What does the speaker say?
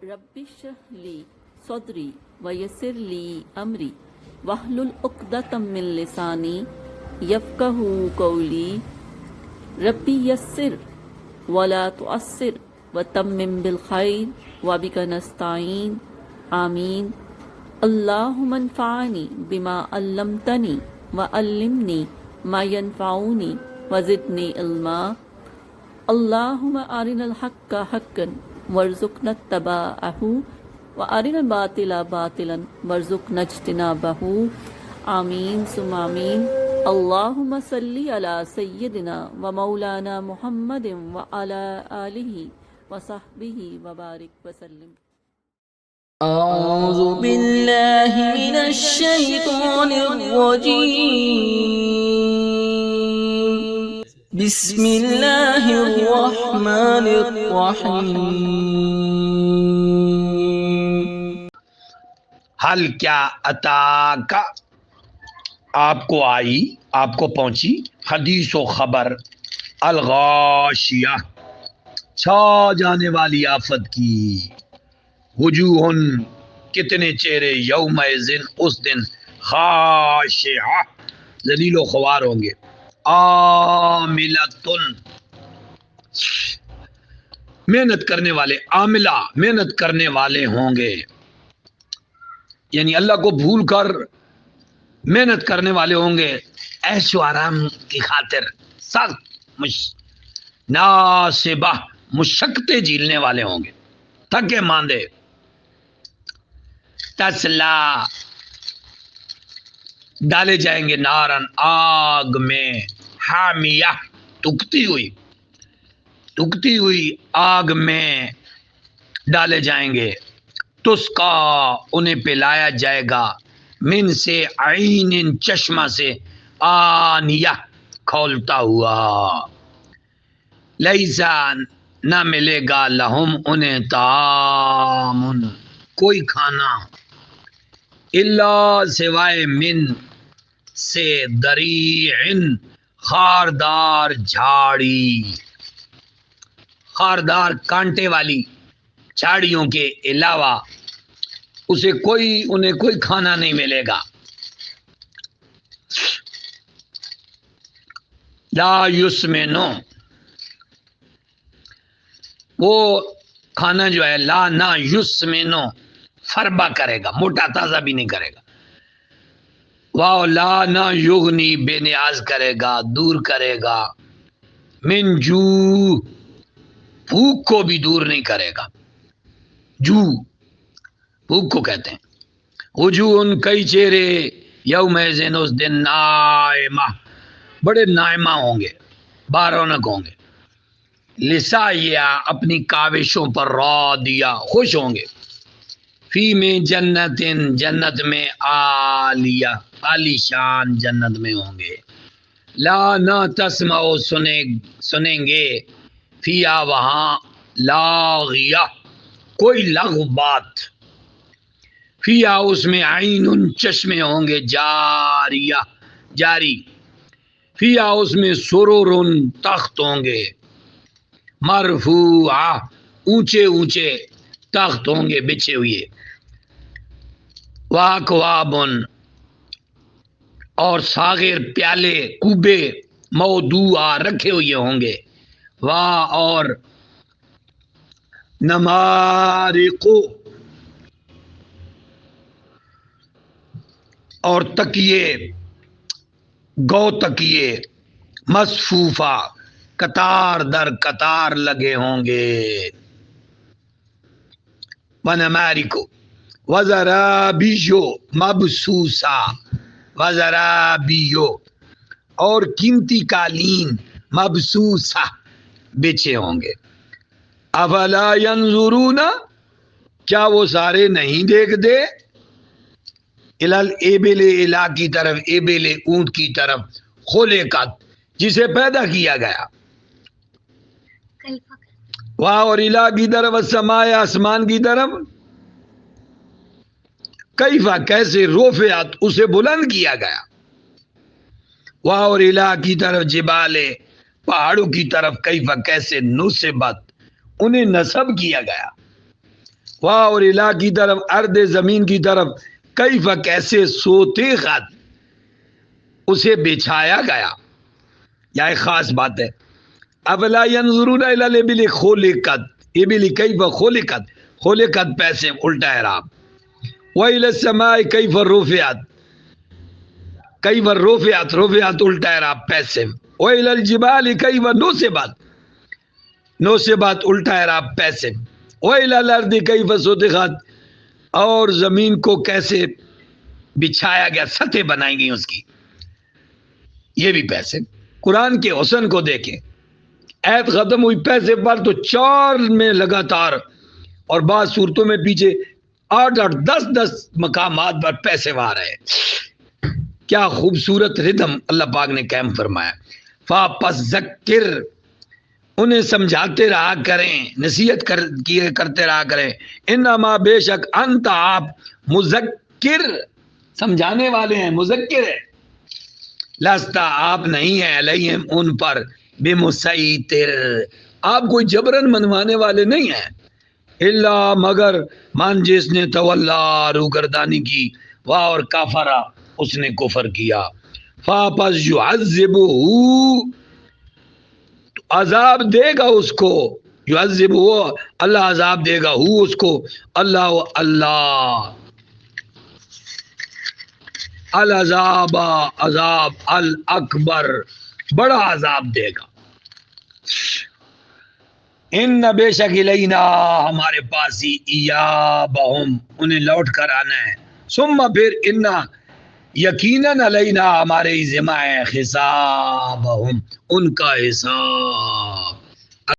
رب اشرح لی صدری ویسر لی امری واحلل عقدۃ من لسانی یفقہوا قولی ربی یسر ولا تعسر وتمم بالخیر وبک نستعین آمین اللہم انفعنی بما علمتنی وعلمنی ما ینفعنی وزدنی علما اللہم ارنا الحق حقا وارزقنا اتباعہ وارنا الباطل باطلا وارزقنا اجتنابہ آمین ثم آمین اللہم صلی علی سیدنا و مولانا محمد وعلی آلہ وصحبہ وبارک وسلم۔ أعوذ بالله من الشيطان الرجيم بسم الله الرحمن الرحيم حل کیا عطا کا آپ کو آئی، آپ کو پہنچی حدیث و خبر الغاشیہ چھا جانے والی آفت کی، وجوہن کتنے چہرے یومئذ اس دن خاشعہ ذلیل و خوار ہوں گے، عاملۃ محنت کرنے والے، عاملہ محنت کرنے والے ہوں گے، یعنی اللہ کو بھول کر محنت کرنے والے ہوں گے، عیش و آرام کی خاطر سخت ناصبہ مشقتیں جھیلنے والے ہوں گے، تھکے ماندے۔ تسلا ڈالے جائیں گے نارن آگ میں، حامیہ تکتی ہوئی آگ میں ڈالے جائیں گے، تسقا انہیں پلایا جائے گا، من سے عین چشمہ سے، آنیہ کھولتا ہوا، لیسا نہ ملے گا لہم انہیں طعام کوئی کھانا، الا سوائے من سے دریع خاردار جھاڑی، خاردار کانٹے والی جھاڑیوں کے علاوہ انہیں کوئی کھانا نہیں ملے گا۔ لا یسمنو وہ کھانا جو ہے، لا نہ یسمنو فربا کرے گا، موٹا تازہ بھی نہیں کرے گا، واو لا نہ یغنی بے نیاز کرے گا، دور کرے گا، من جو بھوک کو بھی دور نہیں کرے گا، جو بھوک کو کہتے ہیں۔ وجوہ کئی چہرے یومئذ اس دن نائمہ بڑے نائمہ ہوں گے، بارونق ہوں گے، لسعیہا اپنی کاوشوں پر راضیہ خوش ہوں گے، فی میں جنت میں، عالیہ عالی شان جنت میں ہوں گے، لا نہ تسمع سنیں گے، فیہا وہاں، لاغیہ کوئی لغو بات، فیہا اس میں، عین چشمے ہوں گے، جاریہ جاری، فیہا اس میں، سرور تخت ہوں گے، مرفوعہ اونچے اونچے تخت ہوں گے بچھے ہوئے، واکواب اور ساغر پیالے کوبے، موضوعہ رکھے ہوئے ہوں گے، اور نمارق اور تکیے، گو تکیے، مصفوفہ قطار در قطار لگے ہوں گے، ونمارق وزرابیو مبثوثہ، وزرابیو اور قیمتی قالین، مبثوثہ بچھے ہوں گے، افلا ینظرون کیا وہ سارے نہیں دیکھتے، الابل الا کی طرف، ابل اونٹ کی طرف، خلقت جسے پیدا کیا گیا، واہ اور الا کی طرف، السماء آسمان کی طرف، کیفا کیسے، رفعت اسے بلند کیا گیا، واہ اور الا کی طرف، جبال پہاڑوں کی طرف، کیفا کیسے، نصبت انہیں نصب کیا گیا، واہ اور الہ کی طرف ارد زمین کی طرف کیف کیسے سوتے خط اسے بچھایا گیا. یا ایک خاص بات ہے. افلا ينظرون الى الابل خلقت ابل کیف خلقت خلقت پیسے الٹا اعراب. والى السماء کیف رفعت کیف رفعت رفعت الٹا اعراب پیسے. والى الجبال کیف نصبت نصبت الٹا اعراب پیسے. والى الارض کیف سطحت اور زمین کو کیسے بچھایا گیا سطح بنائی گئی اس کی یہ بھی پیسے. قرآن کے حسن کو دیکھیں. ایت ختم ہوئی پیسے پر تو 4 میں لگاتار اور بعض صورتوں میں پیچھے 8 10 مقامات پر پیسے وہاں رہے. کیا خوبصورت ردم اللہ پاک نے قائم فرمایا. فاپس ذکر انہیں سمجھاتے رہا کریں نصیحت کرتے رہا کریں. انما بے شک انت آپ مذکر سمجھانے والے ہیں مذکر ہے. لستا آپ نہیں ہیں علیہم ان پر بے مسیطر آپ کوئی جبرن منوانے والے نہیں ہیں. الا مگر من جس نے تولا روگردانی کی واہ اور کافرا اس نے کفر کیا. فاپس یعذبہ عذاب دے گا اس کو یعذب وہ اللہ عذاب دے گا ہو اس کو اللہ اللہ العذاب عذاب الاکبر بڑا عذاب دے گا. ان بے شک الینا ہمارے پاس ہی ایابہم انہیں لوٹ کر آنا ہے. ثم پھر انا یقیناً علینا ہمارے ذمہ ہے حسابہم ان کا حساب.